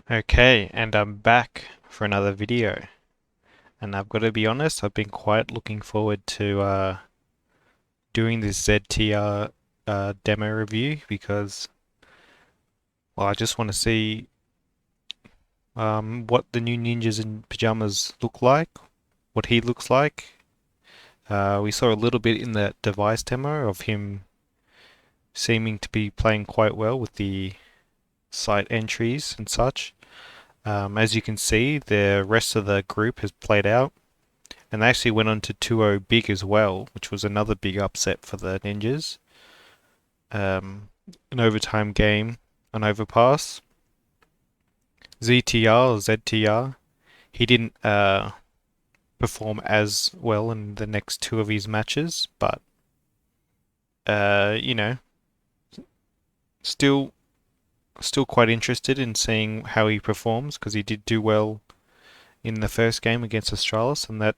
Okay, and I'm back for another video. And I've got to be honest, I've been quite looking forward to doing this ZTR demo review because, well, I just want to see what the new ninjas in pajamas look like, what he looks like. We saw a little bit in that device demo of him seeming to be playing quite well with the site entries and such. As you can see, the rest of the group has played out. And they actually went on to 2-0 big as well, which was another big upset for the Ninjas. An overtime game, an overpass. ZTR or ZTR, he didn't perform as well in the next two of his matches, but you know, still still quite interested in seeing how he performs because he did do well in the first game against Astralis, and that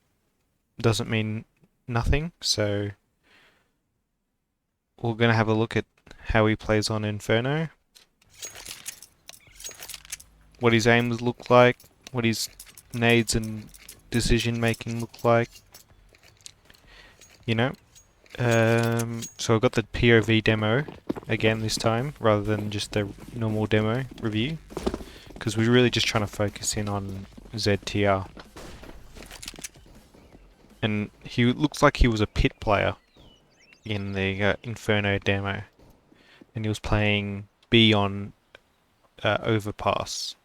doesn't mean nothing. So we're going to have a look at how he plays on Inferno, what his aims look like, what his nades and decision making look like, you know. So I've got the POV demo again this time, rather than just the normal demo review, because we're really just trying to focus in on ZTR. And he looks like he was a pit player in the Inferno demo, and he was playing B on overpass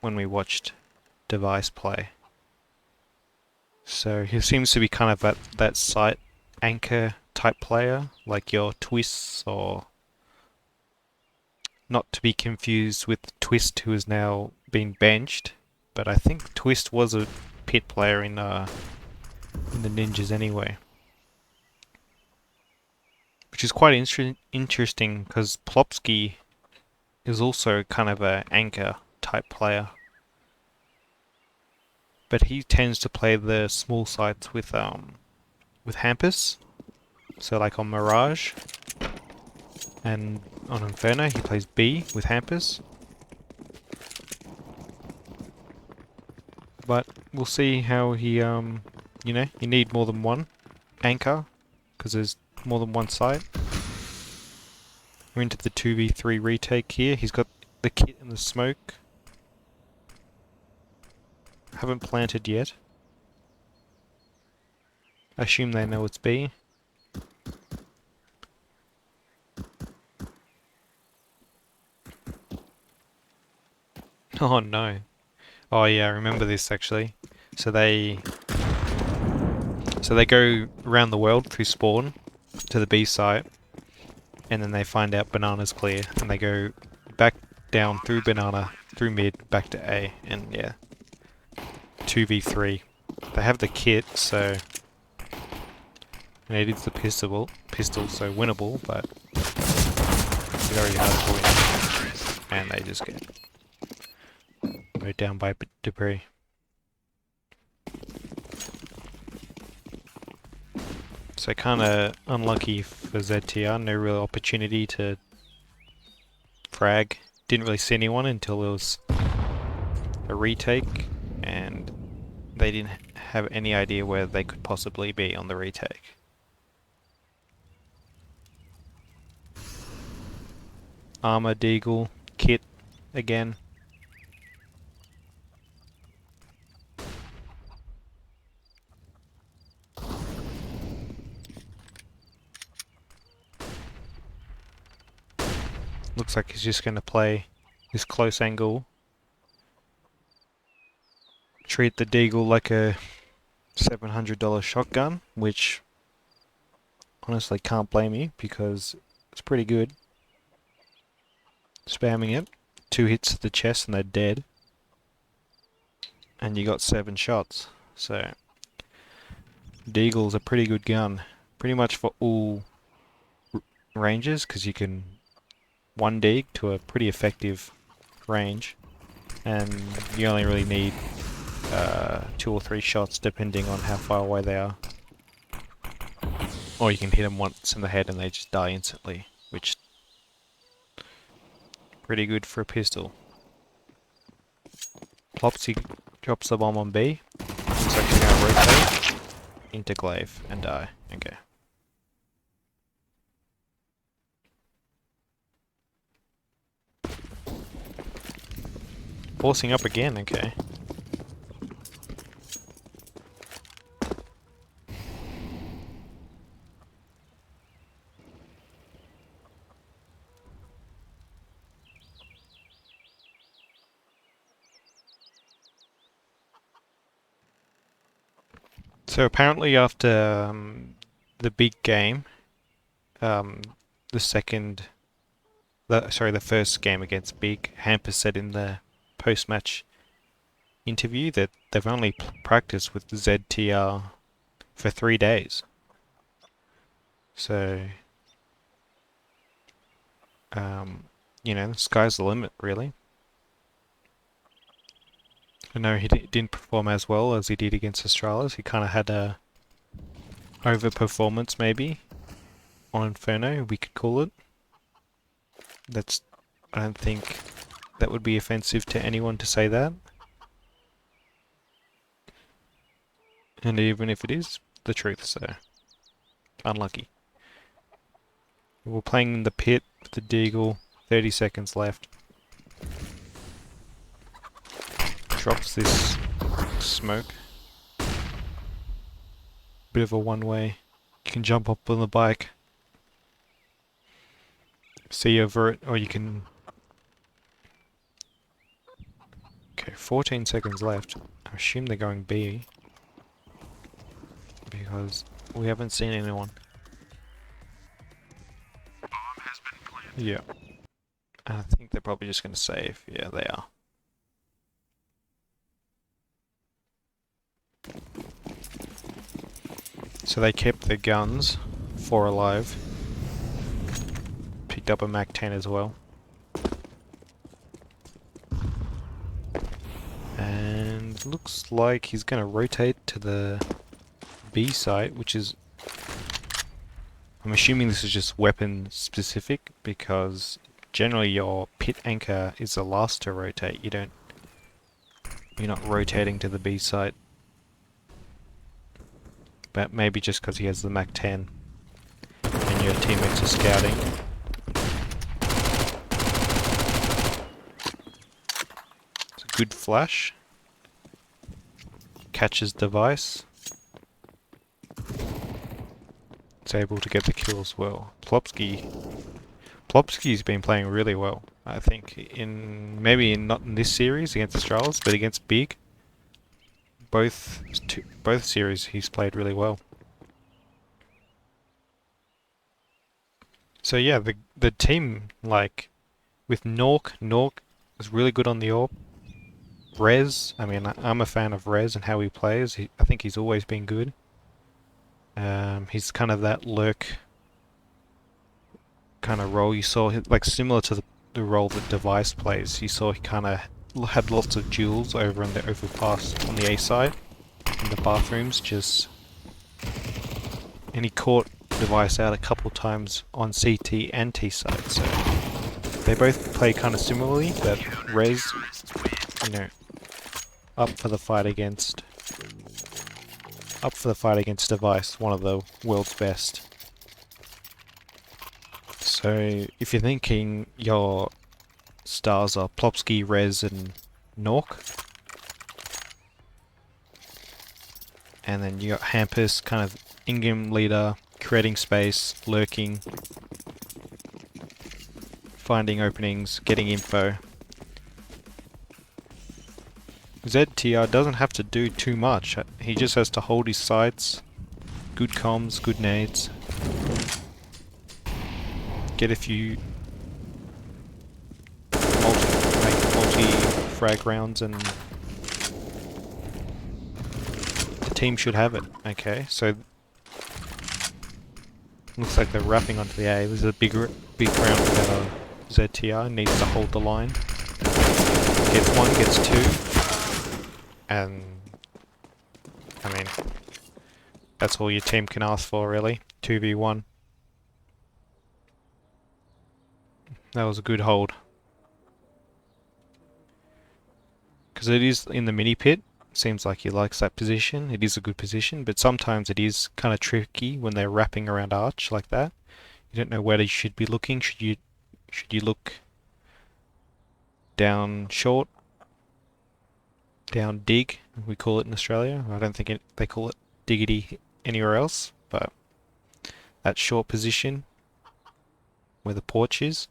when we watched device play. So he seems to be kind of that site anchor type player, like your Twists, or not to be confused with Twist, who has now been benched. But I think Twist was a pit player in the Ninjas anyway, which is quite interesting because Plopsky is also kind of a anchor type player, but he tends to play the small sites with Hampus. So like on Mirage and on Inferno, he plays B with Hampus. But we'll see how he you know, you need more than one anchor because there's more than one site. We're into the 2v3 retake here. He's got the kit and the smoke. Haven't planted yet. I assume they know it's B. Oh no. Oh yeah, I remember this actually. So they go around the world through spawn to the B site, and then they find out banana's clear, and they go back down through banana, through mid, back to A, and yeah, 2v3. They have the kit, so and it is the pistol, so winnable, but very hard to win, and they just get mowed down by debris. So kind of unlucky for ZTR, no real opportunity to frag. Didn't really see anyone until it was a retake, and they didn't have any idea where they could possibly be on the retake. Armor, Deagle, kit again. Looks like he's just going to play this close angle. Treat the Deagle like a $700 shotgun, which honestly can't blame you because it's pretty good. Spamming it, 2 hits to the chest and they're dead. And you got 7 shots. So Deagle's a pretty good gun, pretty much for all ranges, because you can 1 dig to a pretty effective range, and you only really need 2 or 3 shots depending on how far away they are. Or you can hit them once in the head and they just die instantly, which pretty good for a pistol. Plopsy drops the bomb on B. He's actually going to rotate into glaive and die. Okay. Forcing up again, okay. So apparently after the big game, the first game against Big, Hamper said in the post-match interview that they've only practiced with ZTR for 3 days. So, the sky's the limit, really. I know he didn't perform as well as he did against Astralis. He kind of had a overperformance, maybe, on Inferno, we could call it. I don't think that would be offensive to anyone to say that. And even if it is, the truth, so unlucky. We're playing in the pit with the Deagle, 30 seconds left. Drops this smoke. Bit of a one-way. You can jump up on the bike, see over it, or you can... Okay, 14 seconds left. I assume they're going B, because we haven't seen anyone. Yeah. I think they're probably just going to save. Yeah, they are. So they kept their guns, 4 alive. Picked up a MAC-10 as well. And looks like he's going to rotate to the B site, which is... I'm assuming this is just weapon specific, because generally your pit anchor is the last to rotate. You're not rotating to the B site. But maybe just because he has the MAC-10 and your teammates are scouting. It's a good flash. Catches device. It's able to get the kill as well. Plopsky's been playing really well, I think. Not in this series against Astralis, but against Big. Both series he's played really well. So yeah, the team, like with Nork is really good on the AWP. Rez, I mean, I'm a fan of Rez and how he plays. I think he's always been good. He's kind of that lurk kind of role. You saw, like, similar to the role that Device plays. You saw he kind of had lots of duels over on the overpass on the A side, in the bathrooms, and he caught Device out a couple times on CT and T side. So they both play kind of similarly, but Rez, up for the fight against Device, one of the world's best. So if you're thinking your stars are Plopsky, Rez, and Nork, and then you got Hampus, kind of in-game leader, creating space, lurking, finding openings, getting info. ZTR doesn't have to do too much. He just has to hold his sights, good comms, good nades, get a few multi-frag rounds, and the team should have it. Okay, so looks like they're wrapping onto the A. This is a big round for ZTR. Needs to hold the line. Gets one, gets two. And, I mean, that's all your team can ask for, really. 2v1. That was a good hold. because it is in the mini pit. Seems like he likes that position. It is a good position, but sometimes it is kind of tricky when they're wrapping around arch like that. You don't know where you should be looking. Should you look down short, down dig? We call it in Australia. I don't think they call it diggity anywhere else, but that short position where the porch is.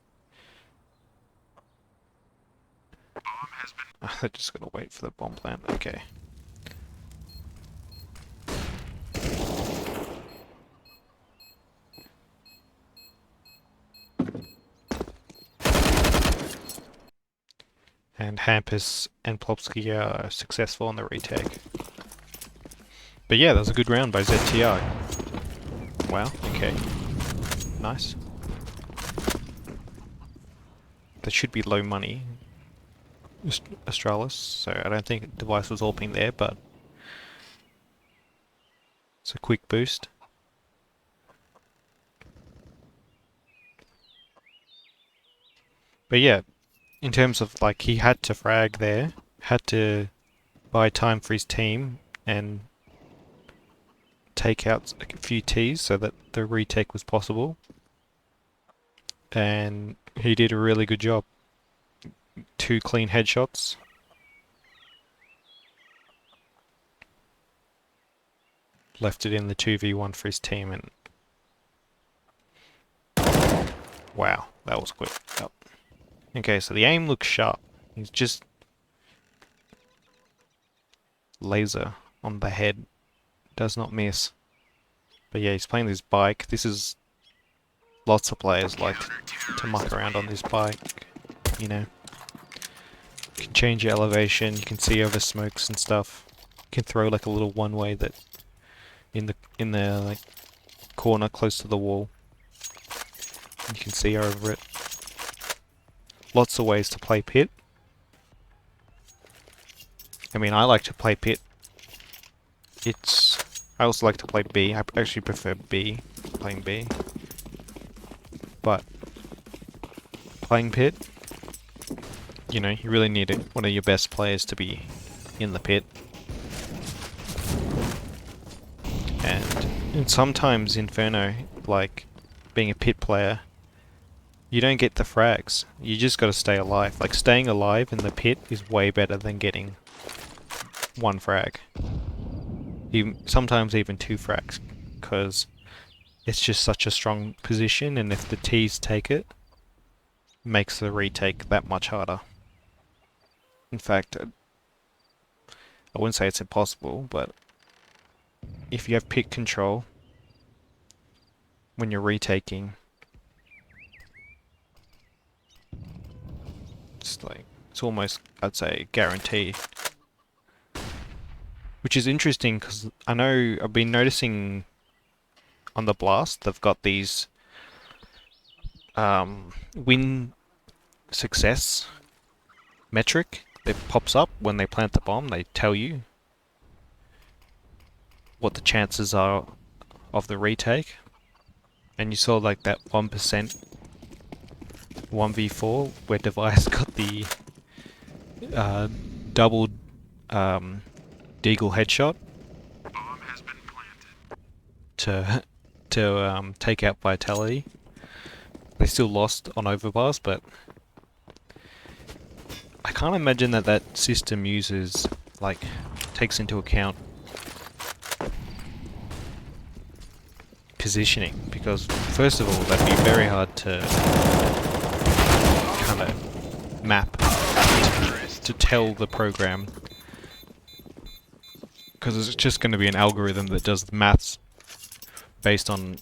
They're just gonna wait for the bomb plant. Okay. And Hampus and Plopsky are successful on the retake. But yeah, that was a good round by ZTR. Wow, okay. Nice. That should be low money. Astralis, so I don't think device was AWPing there, but it's a quick boost. But yeah, in terms of like he had to frag there, had to buy time for his team and take out a few Ts so that the retake was possible. And he did a really good job. 2 clean headshots. Left it in the 2v1 for his team and... Wow, that was quick. Oh. Okay, so the aim looks sharp. He's just... laser on the head. Does not miss. But yeah, he's playing this bike. This is... Lots of players like to muck around on this bike. You know. You can change your elevation, you can see over smokes and stuff. You can throw like a little one-way that... in the like corner close to the wall. You can see over it. Lots of ways to play pit. I mean, I like to play pit. I also like to play B. I actually prefer B, playing B. But playing pit, you know, you really need one of your best players to be in the pit. And sometimes Inferno, like being a pit player, you don't get the frags. You just gotta stay alive. Like staying alive in the pit is way better than getting 1 frag. Sometimes even 2 frags, because it's just such a strong position, and if the Ts take it, makes the retake that much harder. In fact, I wouldn't say it's impossible, but if you have pit control when you're retaking, it's almost, I'd say, guaranteed. Which is interesting because I know I've been noticing on the blast they've got these win success metric that pops up when they plant the bomb. They tell you what the chances are of the retake, and you saw like that 1% 1v4 where Device got the doubled Deagle headshot to take out Vitality. They still lost on overbars, but I can't imagine that system uses, like, takes into account positioning, because first of all that'd be very hard to kind of map to tell the program, because it's just going to be an algorithm that does the maths based on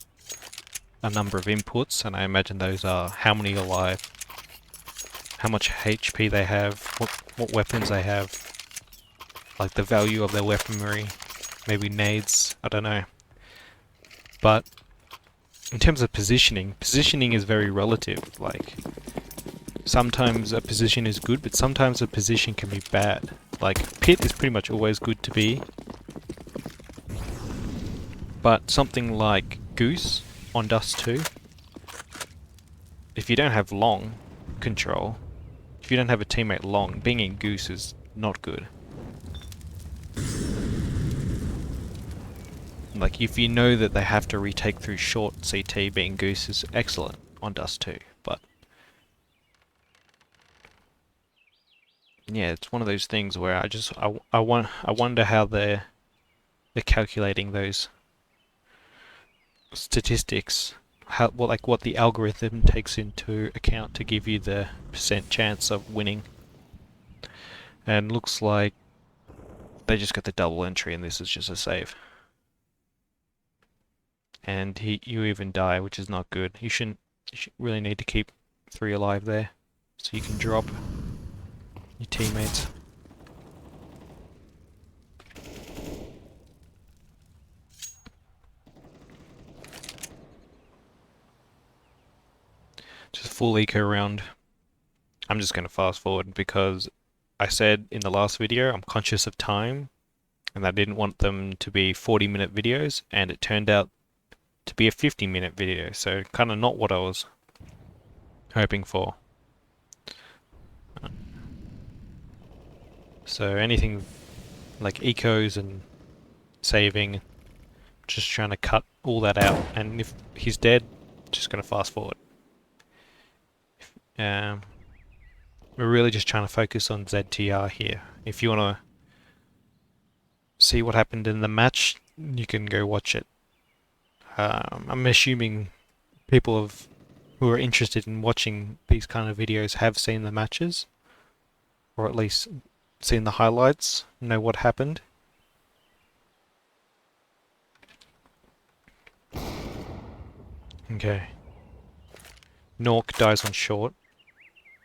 a number of inputs, and I imagine those are how many are alive, how much HP they have, what weapons they have, like the value of their weaponry, maybe nades, I don't know. But in terms of positioning is very relative. Like, sometimes a position is good, but sometimes a position can be bad. Like, pit is pretty much always good to be, but something like Goose on Dust 2, if you don't have long control, if you don't have a teammate long, being in Goose is not good. Like, if you know that they have to retake through short CT, being Goose is excellent on Dust 2, but yeah, it's one of those things where I wonder how they're calculating those statistics, how what the algorithm takes into account to give you the percent chance of winning. And looks like they just got the double entry, and this is just a save. And you even die, which is not good. You shouldn't. You should really need to keep 3 alive there, so you can drop your teammates. Just full eco round. I'm just going to fast forward because I said in the last video I'm conscious of time and I didn't want them to be 40-minute videos, and it turned out to be a 50-minute video, so kind of not what I was hoping for. So anything like ecos and saving, just trying to cut all that out, and if he's dead, just going to fast forward. We're really just trying to focus on ZTR here. If you want to see what happened in the match, you can go watch it. I'm assuming people who are interested in watching these kind of videos have seen the matches, or at least seen the highlights, know what happened. Okay. Nork dies on short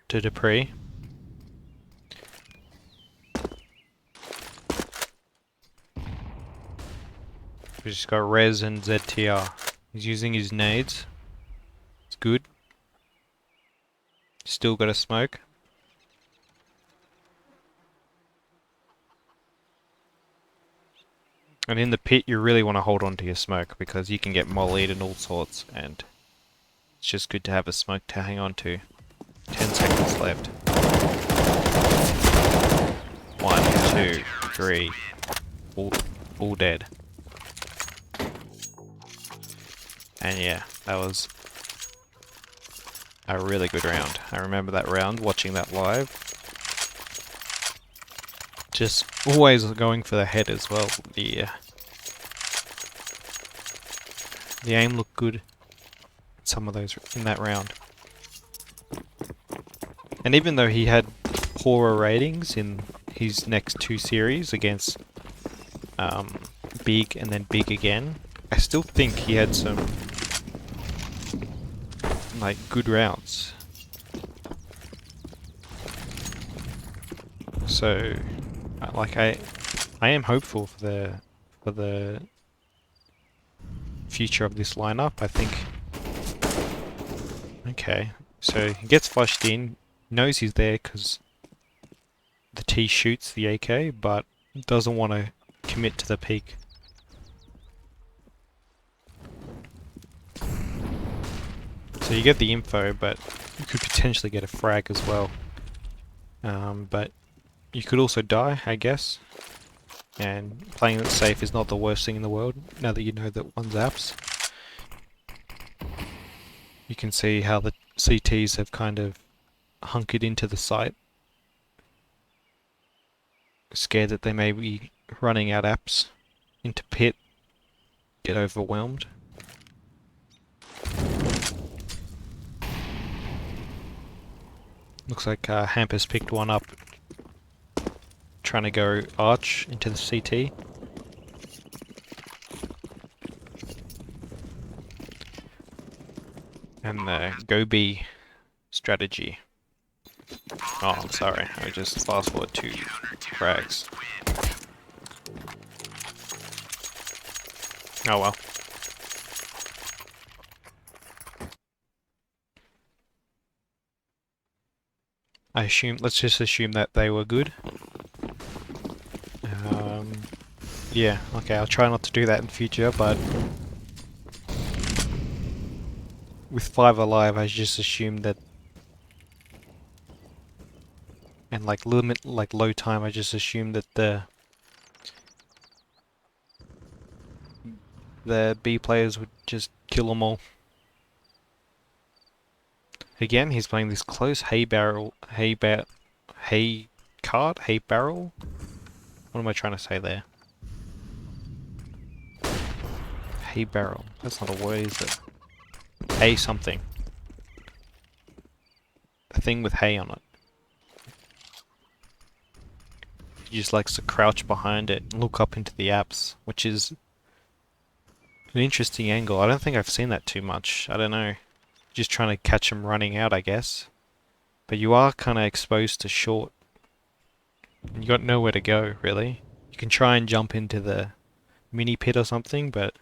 to Dupree. We just got Rez and ZTR. He's using his nades. It's good. Still got a smoke. And in the pit, you really want to hold on to your smoke because you can get mollied and all sorts, and it's just good to have a smoke to hang on to. 10 seconds left. 1, 2, 3. All dead. And yeah, that was a really good round. I remember that round, watching that live. Just always going for the head as well. The aim looked good in some of those in that round. And even though he had poorer ratings in his next 2 series against Big and then Big again, I still think he had some like good rounds. So like I am hopeful for the future of this lineup. I think. Okay, so he gets flushed in, knows he's there because the T shoots the AK, but doesn't want to commit to the peak. So you get the info, but you could potentially get a frag as well. But you could also die, I guess. And playing it safe is not the worst thing in the world, now that you know that one's apps. You can see how the CTs have kind of hunkered into the site. Scared that they may be running out apps into pit, get overwhelmed. Looks like Hampus picked one up, trying to go arch into the CT. And the go B strategy. Oh, I'm sorry, I just fast forward 2 frags. Oh well. Let's just assume that they were good. Yeah, okay, I'll try not to do that in future, but with 5 alive, I just assumed that and like limit like low time, I just assumed that the B players would just kill them all. Again, he's playing this close hay barrel, hay cart, hay barrel. What am I trying to say there? Hay barrel. That's not a word, is it? Hay something. A thing with hay on it. He just likes to crouch behind it and look up into the apps, which is an interesting angle. I don't think I've seen that too much. I don't know. Just trying to catch him running out, I guess. But you are kind of exposed to short. And you got nowhere to go, really. You can try and jump into the mini pit or something, but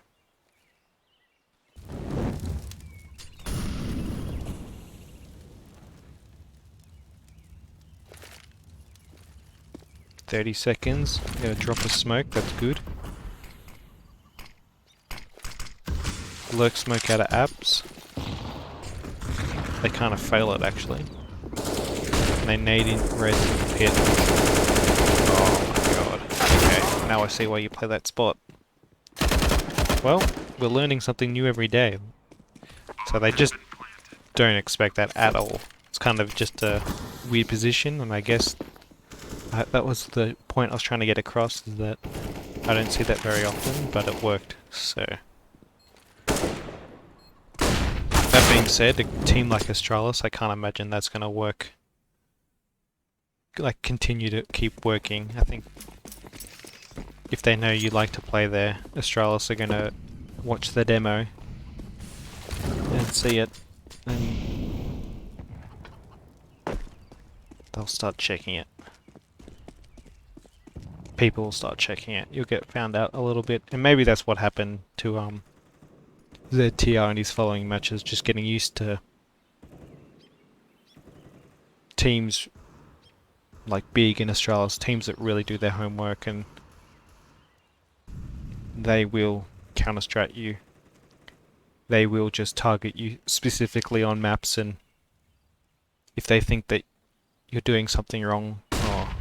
30 seconds. Get a drop of smoke, that's good. Lurk smoke out of apps. They kind of fail it actually. And they nade in res in the pit. Oh my god. Okay, now I see why you play that spot. Well, we're learning something new every day. So they just don't expect that at all. It's kind of just a weird position, and I guess that was the point I was trying to get across, is that I don't see that very often, but it worked, so. That being said, a team like Astralis, I can't imagine that's going to work. Like, continue to keep working. I think if they know you like to play there, Astralis are going to watch the demo and see it, and they'll start checking it. People will start checking it. You'll get found out a little bit, and maybe that's what happened to ZTR in his following matches, just getting used to teams like Big and Astralis, teams that really do their homework, and they will counter-strat you. They will just target you specifically on maps, and if they think that you're doing something wrong, oh,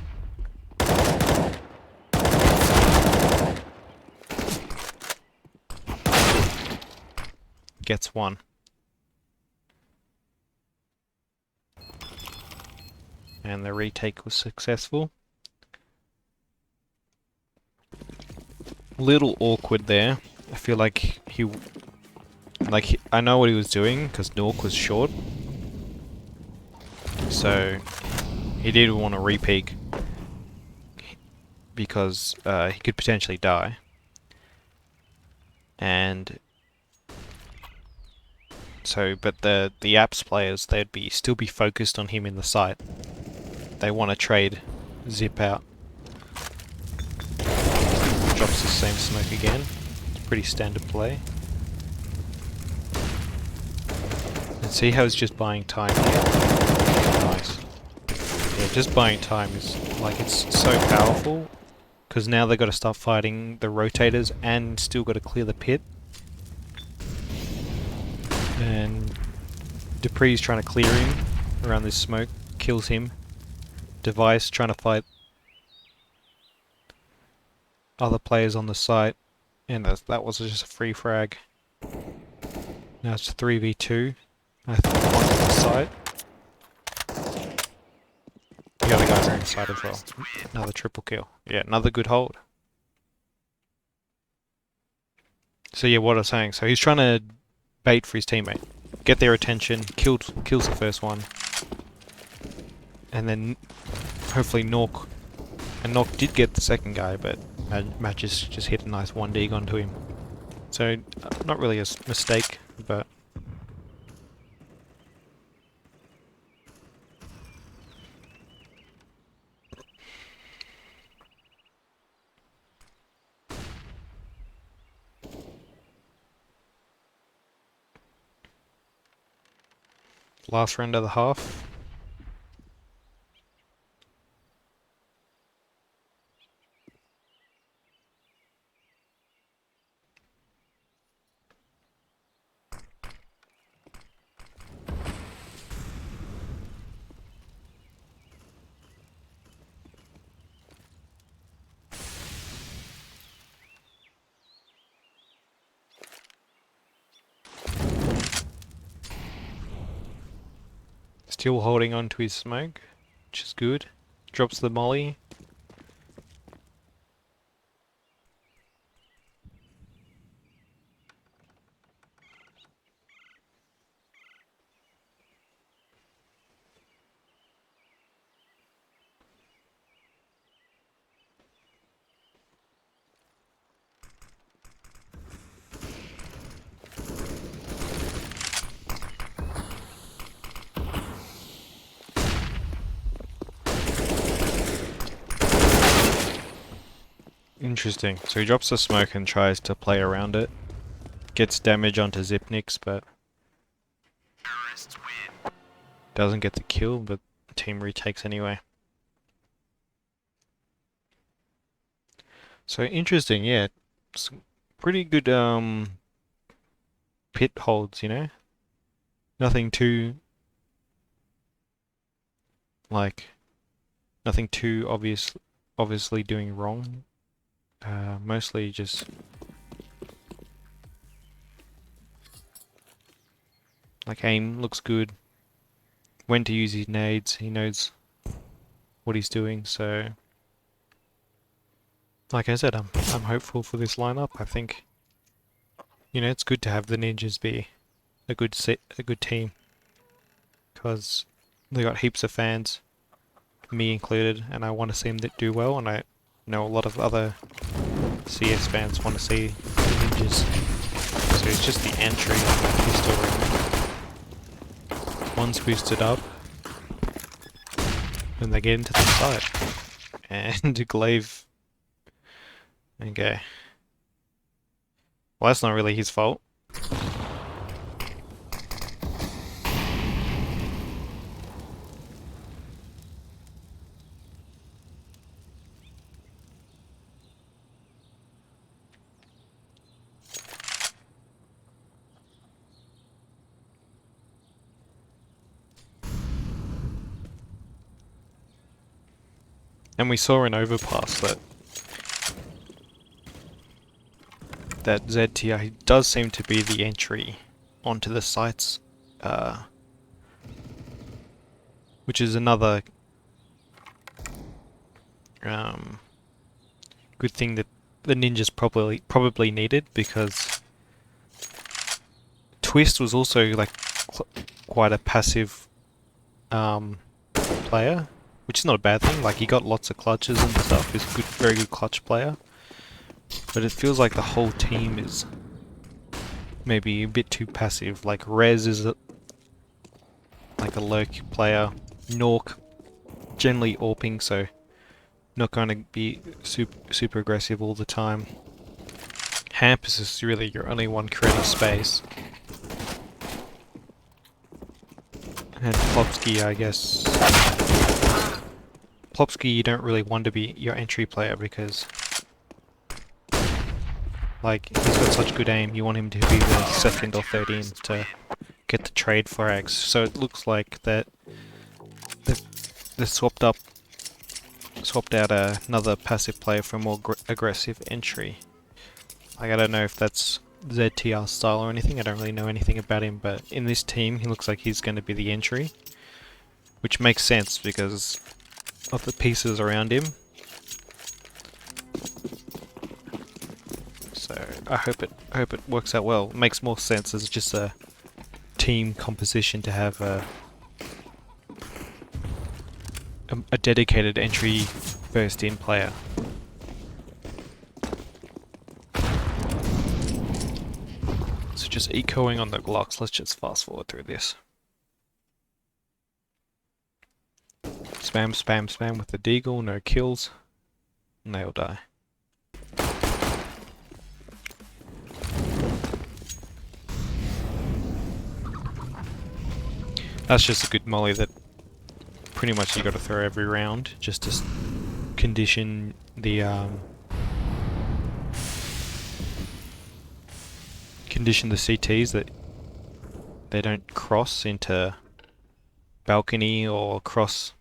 gets one. And the retake was successful. Little awkward there. I feel like I know what he was doing because Nork was short, so he did want to re-peek because he could potentially die, and so but the apps players, they'd still be focused on him in the site. They want to trade zip out. Drops the same smoke again. It's pretty standard play. And see how he's just buying time here? Nice. Yeah, just buying time is like, it's so powerful, because now they've got to start fighting the rotators and still got to clear the pit. And Dupree's trying to clear him around this smoke, kills him. Device trying to fight other players on the site, and that was just a free frag. Now it's 3v2. I think one's on the site. The other guys are inside as well. Another triple kill. Yeah, another good hold. So yeah, what I was saying. So he's trying to bait for his teammate, get their attention, kills the first one, and then hopefully Nork. And Nork did get the second guy, but Matches just hit a nice 1 dig onto him. So not really a mistake, but last round of the half. Still holding on to his smoke, which is good. Drops the molly. Interesting. So he drops the smoke and tries to play around it. Gets damage onto Zipniks, but doesn't get the kill, but the team retakes anyway. So interesting, yeah. Some pretty good pit holds, you know? Nothing too like nothing too obviously doing wrong. Mostly just like aim looks good. When to use his nades, he knows what he's doing, so like I said, I'm hopeful for this lineup. I think, you know, it's good to have the ninjas be a good team, because they got heaps of fans, me included, and I want to see them do well, and I know a lot of other CS fans want to see the ninjas. So it's just the entry on the pistol ring. One's boosted up, and they get into the site. And Glaive. Okay. Well, that's not really his fault. And we saw an overpass that ZTI does seem to be the entry onto the sites, which is another good thing that the ninjas probably needed, because Twist was also like quite a passive player, which is not a bad thing. Like, he got lots of clutches and stuff. He's a very good clutch player. But it feels like the whole team is maybe a bit too passive. Like, Rez is like a lurk player. Nork generally AWPing, so not going to be super aggressive all the time. Hampus is really your only one creating space. And Plopsky, I guess. Plopsky, you don't really want to be your entry player, because like, he's got such good aim, you want him to be the second or third in to get the trade frags. So it looks like that they swapped out another passive player for a more aggressive entry. Like, I don't know if that's ZTR style or anything, I don't really know anything about him, but in this team he looks like he's going to be the entry, which makes sense because of the pieces around him. So I hope it works out well. It makes more sense as just a team composition to have a dedicated entry first in player. So just ecoing on the Glocks, let's just fast forward through this. Spam, spam, spam with the Deagle, no kills, and they'll die. That's just a good molly that pretty much you got to throw every round, just to condition the CTs that they don't cross into balcony or cross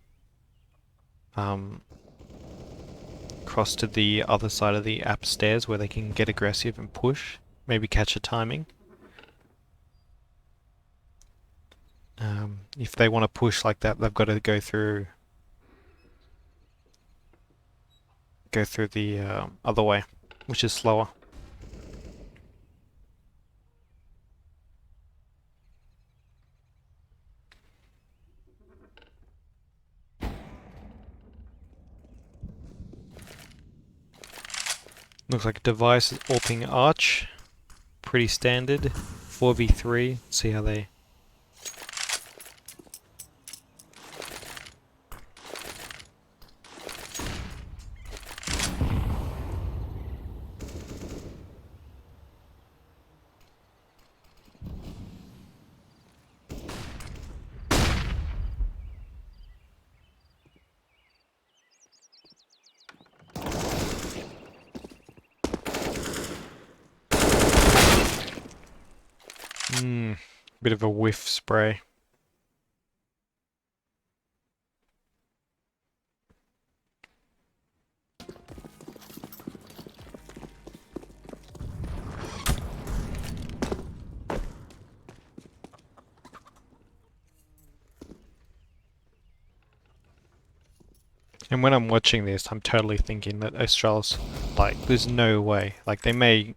to the other side of the app stairs where they can get aggressive and push, maybe catch a timing. If they want to push like that, they've got to go through the other way, which is slower. Looks like a device is AWPing Arch. Pretty standard. 4v3. See how they... bit of a whiff spray. And when I'm watching this, I'm totally thinking that Astralis, like, there's no way. Like, they may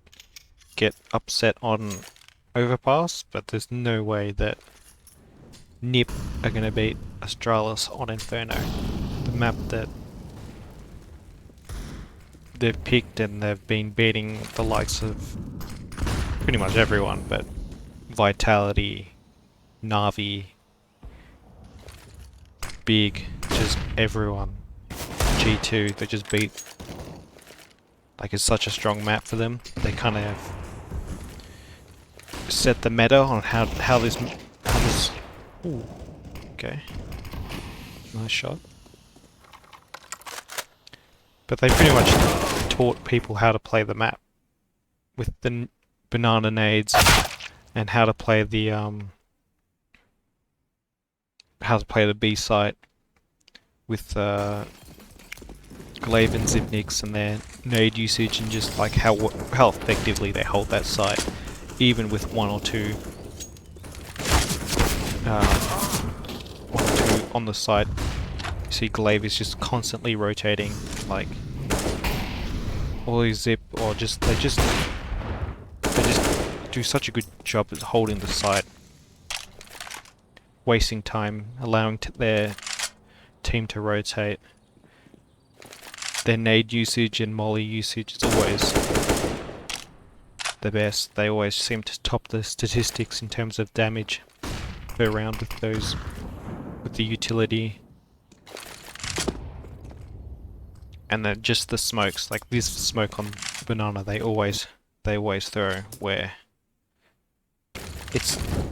get upset on Overpass, but there's no way that NIP are going to beat Astralis on Inferno. The map that they've picked, and they've been beating the likes of pretty much everyone, but Vitality, Na'Vi, Big, just everyone. G2, they just beat. Like, it's such a strong map for them. They kind of set the meta on how this. Ooh, okay, nice shot. But they pretty much taught people how to play the map with the banana nades and how to play the B site with Glaive and Zipniks and their nade usage, and just like how effectively they hold that site, even with one or two on the side. You see Glaive is just constantly rotating, like always zip, or they just do such a good job at holding the site, wasting time, allowing their team to rotate. Their nade usage and molly usage is always the best. They always seem to top the statistics in terms of damage per round with the utility. And then just the smokes, like this smoke on banana, they always throw, where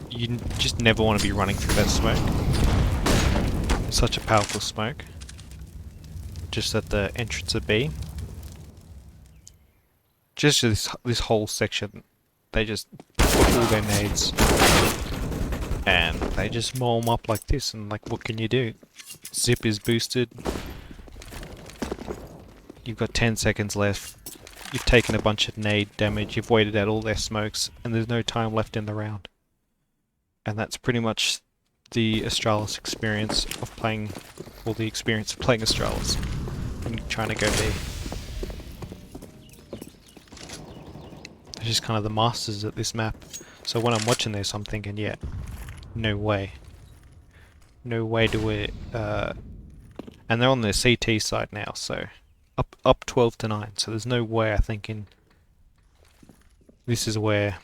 you just never want to be running through that smoke. It's such a powerful smoke. Just at the entrance of B. Just this whole section, they just put all their nades and they just maul them up like this, and like, what can you do? Zip is boosted. You've got 10 seconds left. You've taken a bunch of nade damage. You've waited out all their smokes, and there's no time left in the round. And that's pretty much the Astralis experience of playing, or the experience of playing Astralis and trying to go B. They're just kind of the masters at this map. So when I'm watching this, I'm thinking, yeah, no way. No way do we... and they're on the CT side now, so up 12-9. So there's no way I'm thinking this is where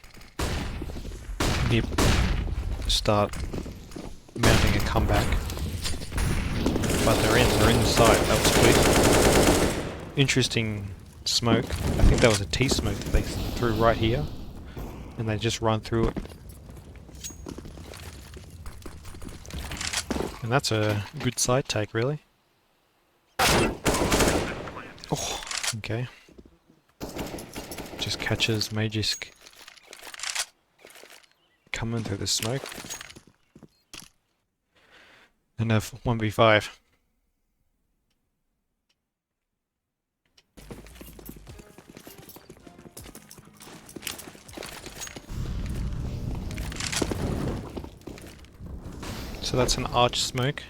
NIP start mounting a comeback. But they're in the side. That was quick. Interesting smoke. I think that was a T smoke that they threw right here, and they just run through it. And that's a good side take, really. Oh, okay. Just catches Magisk coming through the smoke. And have 1v5. So that's an arch smoke.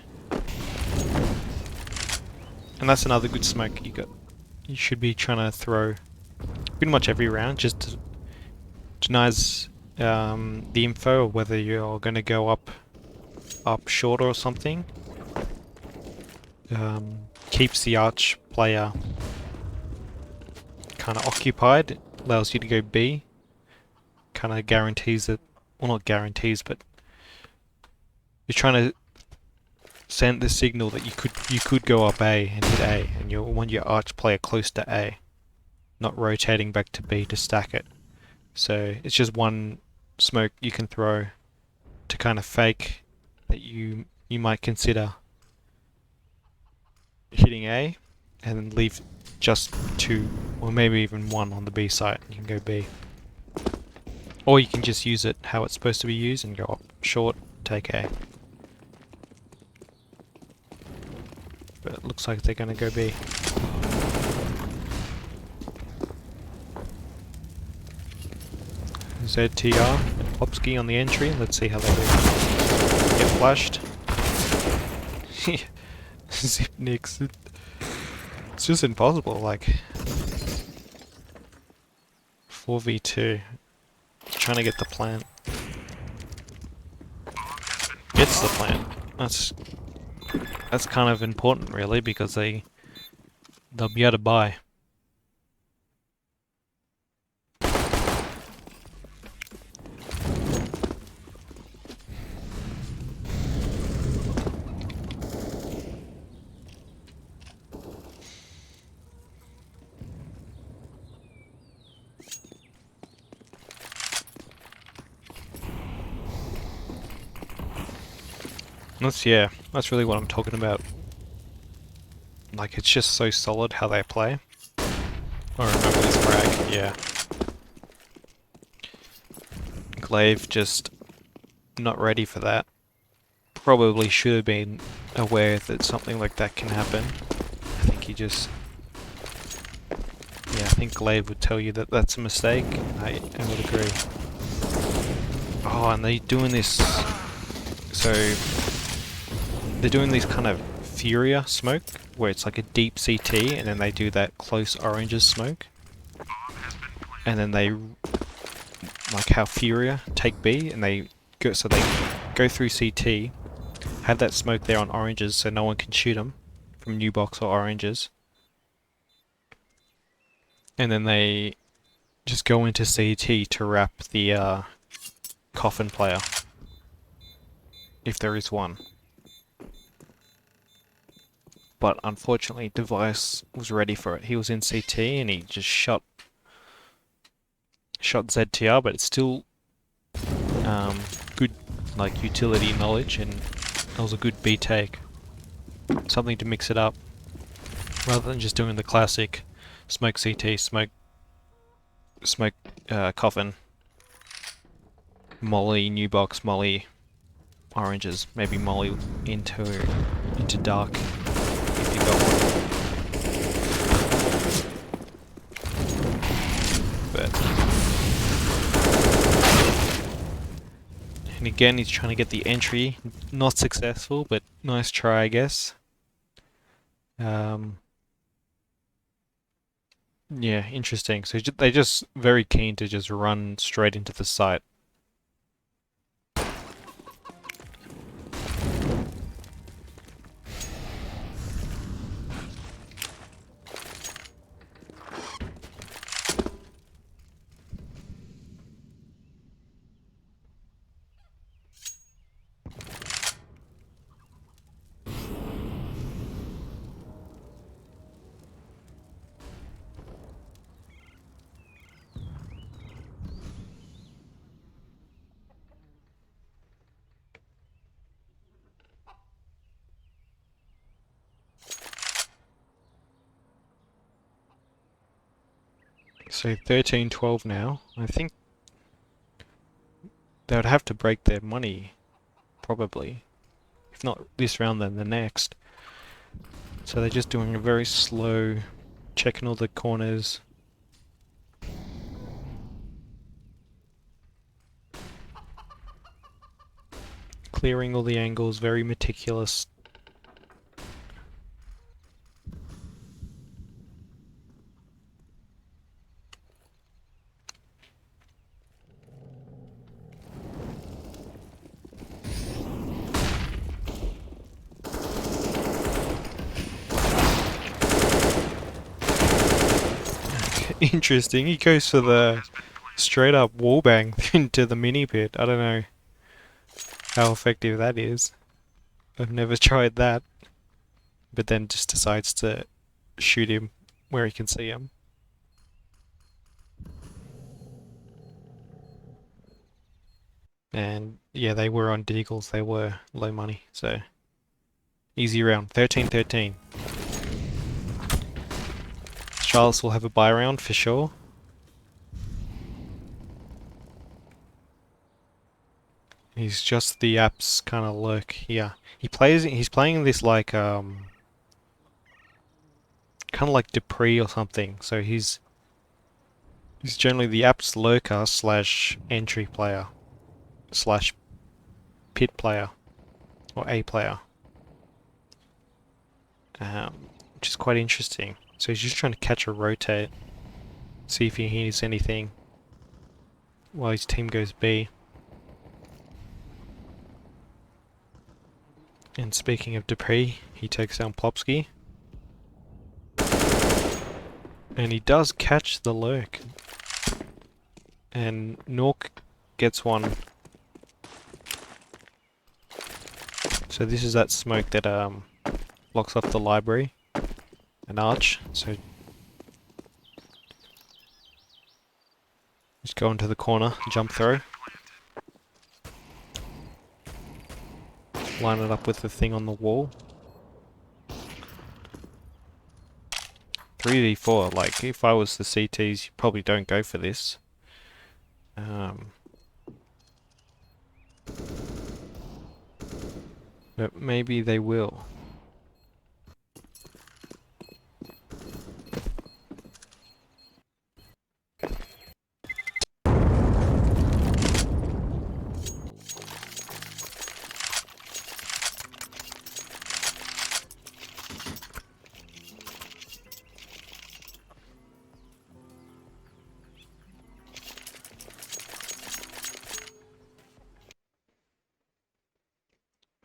And that's another good smoke you should be trying to throw pretty much every round, just to denies the info of whether you're going to go up short or something. Keeps the arch player kind of occupied, allows you to go B. Kind of guarantees that, well, not guarantees, but you're trying to send the signal that you could go up A and hit A, and you want your arch player close to A, not rotating back to B to stack it. So it's just one smoke you can throw to kind of fake that you might consider hitting A, and then leave just 2 or maybe even 1 on the B site. You can go B. Or you can just use it how it's supposed to be used and go up short, take A. But it looks like they're going to go B. ZTR, Popsky on the entry. Let's see how they do. Get flashed. Zip nicks. It's just impossible, like 4v2. Trying to get the plant. Gets the plant. That's kind of important, really, because they'll be able to buy. That's really what I'm talking about. Like, it's just so solid how they play. I remember this frag, yeah. Glaive just not ready for that. Probably should have been aware that something like that can happen. I think he just... Yeah, I think Glaive would tell you that that's a mistake. I would agree. Oh, and they're doing this... So... They're doing this kind of Furia smoke, where it's like a deep CT, and then they do that close oranges smoke. And then they, like how Furia take B, and they go through CT, have that smoke there on oranges so no one can shoot them from new box or oranges. And then they just go into CT to wrap the coffin player, if there is one. But unfortunately, Device was ready for it. He was in CT and he just shot ZTR, but it's still good, like, utility knowledge, and that was a good B take. Something to mix it up, rather than just doing the classic smoke CT, smoke coffin, molly new box, molly oranges, maybe molly into dark. If you got one. But... And again, he's trying to get the entry. Not successful, but nice try, I guess. Yeah, interesting. So they're just very keen to just run straight into the site. So 13-12 now. I think they would have to break their money, probably. If not this round, then the next. So they're just doing a very slow, checking all the corners. clearing all the angles, very meticulous. Interesting, he goes for the straight up wallbang into the mini pit. I don't know how effective that is. I've never tried that. But then just decides to shoot him where he can see him. And yeah, they were on Deagles, they were low money, so easy round. 13-13. Astralis will have a buy round for sure. He's just the apps kind of lurk here. He's playing this like kind of like Dupree or something. So he's generally the apps lurker slash entry player slash pit player or A player. Which is quite interesting. So he's just trying to catch a rotate, see if he hears anything while his team goes B. And speaking of Dupree, he takes down Plopsky. And he does catch the lurk. And Nork gets one. So this is that smoke that blocks off the library. An arch. So just go into the corner, jump throw. Line it up with the thing on the wall. 3v4, like if I was the CTs, you probably don't go for this. But maybe they will.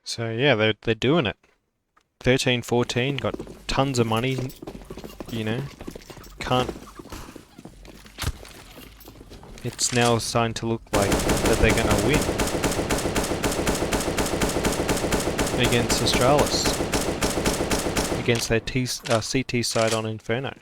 So yeah, they're doing it. 13-14, got tons of money, you know. Can't. It's now starting to look like that they're gonna win against Astralis, against their CT side on Inferno.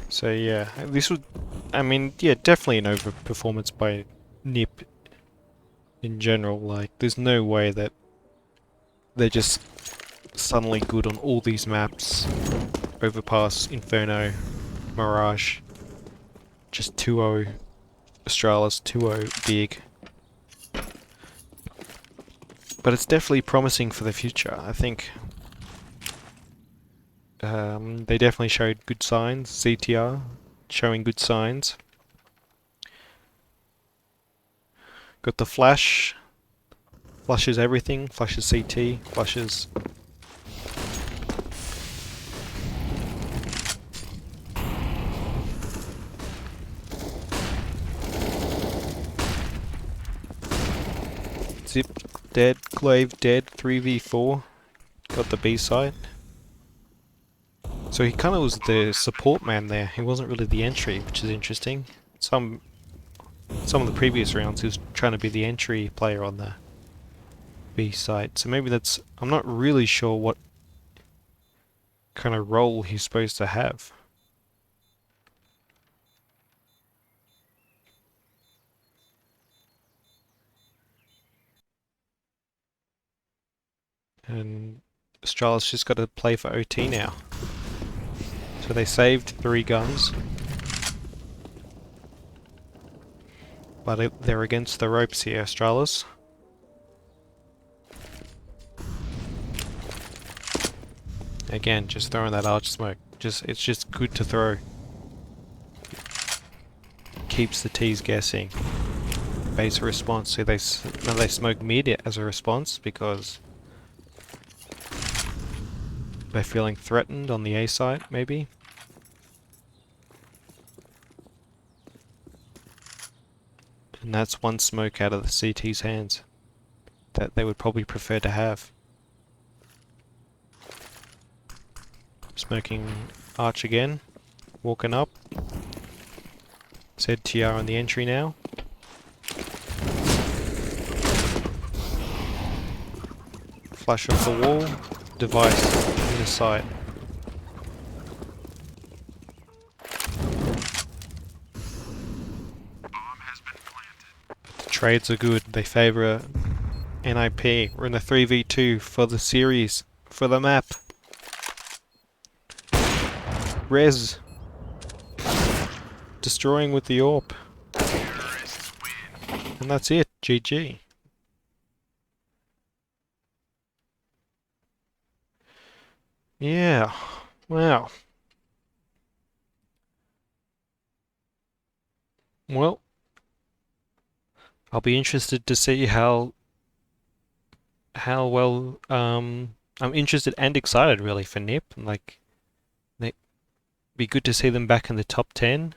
So yeah, this would, I mean, yeah, definitely an overperformance by Nip in general. Like, there's no way that they're just suddenly good on all these maps. Overpass, Inferno, Mirage, just 2-0 Astralis, 2-0 Big. But it's definitely promising for the future, I think. They definitely showed good signs. CTR showing good signs. Got the flash. Flushes everything. Flushes CT. Flushes. Zip dead. Glaive dead. 3v4. Got the B side. So he kind of was the support man there. He wasn't really the entry, which is interesting. Some of the previous rounds he was trying to be the entry player on the B side. So maybe that's... I'm not really sure what kind of role he's supposed to have. And Astralis just got to play for OT now. So they saved 3 guns. But they're against the ropes here, Again, just throwing that arch smoke. It's just good to throw. Keeps the T's guessing. Base response. So they smoke mid as a response because they're feeling threatened on the A side, maybe. And that's one smoke out of the CT's hands that they would probably prefer to have. Smoking arch again. Walking up. ZTR on the entry now. Flash off the wall. Device in the sight. The trades are good. They favour NIP. We're in a 3v2 for the series. For the map. Res. Destroying with the AWP. And that's it. GG. Yeah. Wow. Well, I'll be interested to see how well I'm interested and excited really for NIP. Like, it'd be good to see them back in the top 10.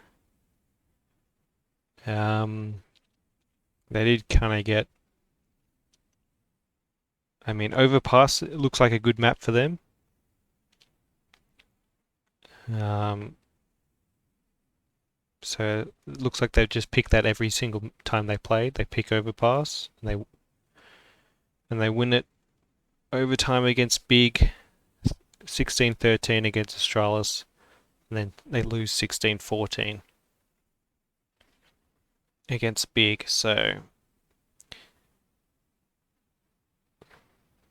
They did kind of get, I mean, Overpass, it looks like a good map for them. So it looks like they've just picked that every single time they play. They pick Overpass and they win it overtime against Big, 16-13 against Astralis, and then they lose 16-14 against Big. So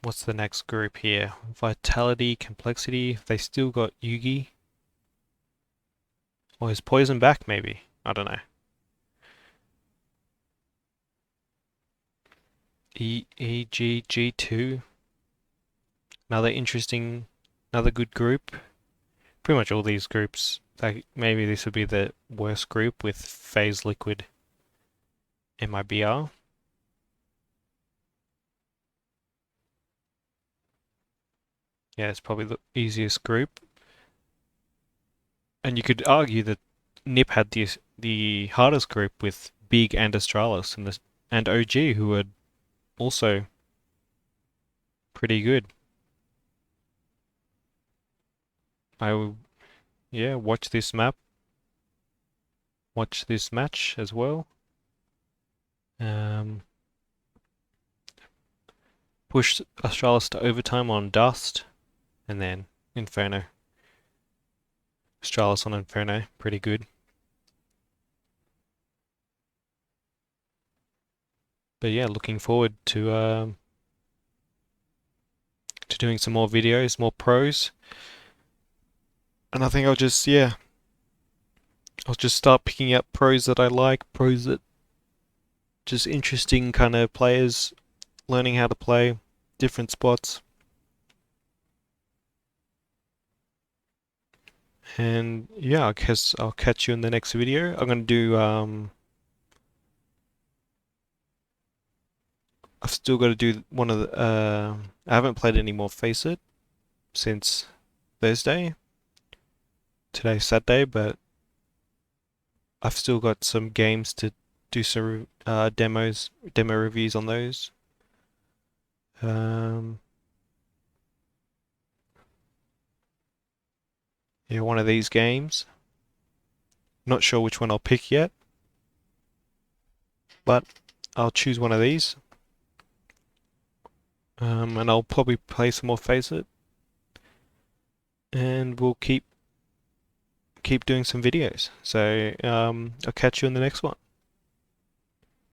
what's the next group here? Vitality, Complexity. They still got Yugi. Or is Poison back maybe? I don't know. G2. Another good group. Pretty much all these groups. Like maybe this would be the worst group with FaZe Liquid MIBR. Yeah, it's probably the easiest group. And you could argue that NIP had the hardest group with Big and Astralis and OG, who were also pretty good. Yeah, watch this map. Watch this match as well. Push Astralis to overtime on Dust, and then Inferno. Astralis on Inferno, pretty good. But yeah, looking forward to doing some more videos, more pros. And I think I'll just start picking up pros that I like, pros that just interesting kind of players, learning how to play different spots. And yeah, I guess I'll catch you in the next video. I'm gonna do I've still got to do one of the I haven't played any more Face It since Thursday. Today's Saturday, but I've still got some games to do some demo reviews on those. Yeah, one of these games. Not sure which one I'll pick yet, but I'll choose one of these. And I'll probably play some more Face It. And we'll keep doing some videos. So I'll catch you in the next one.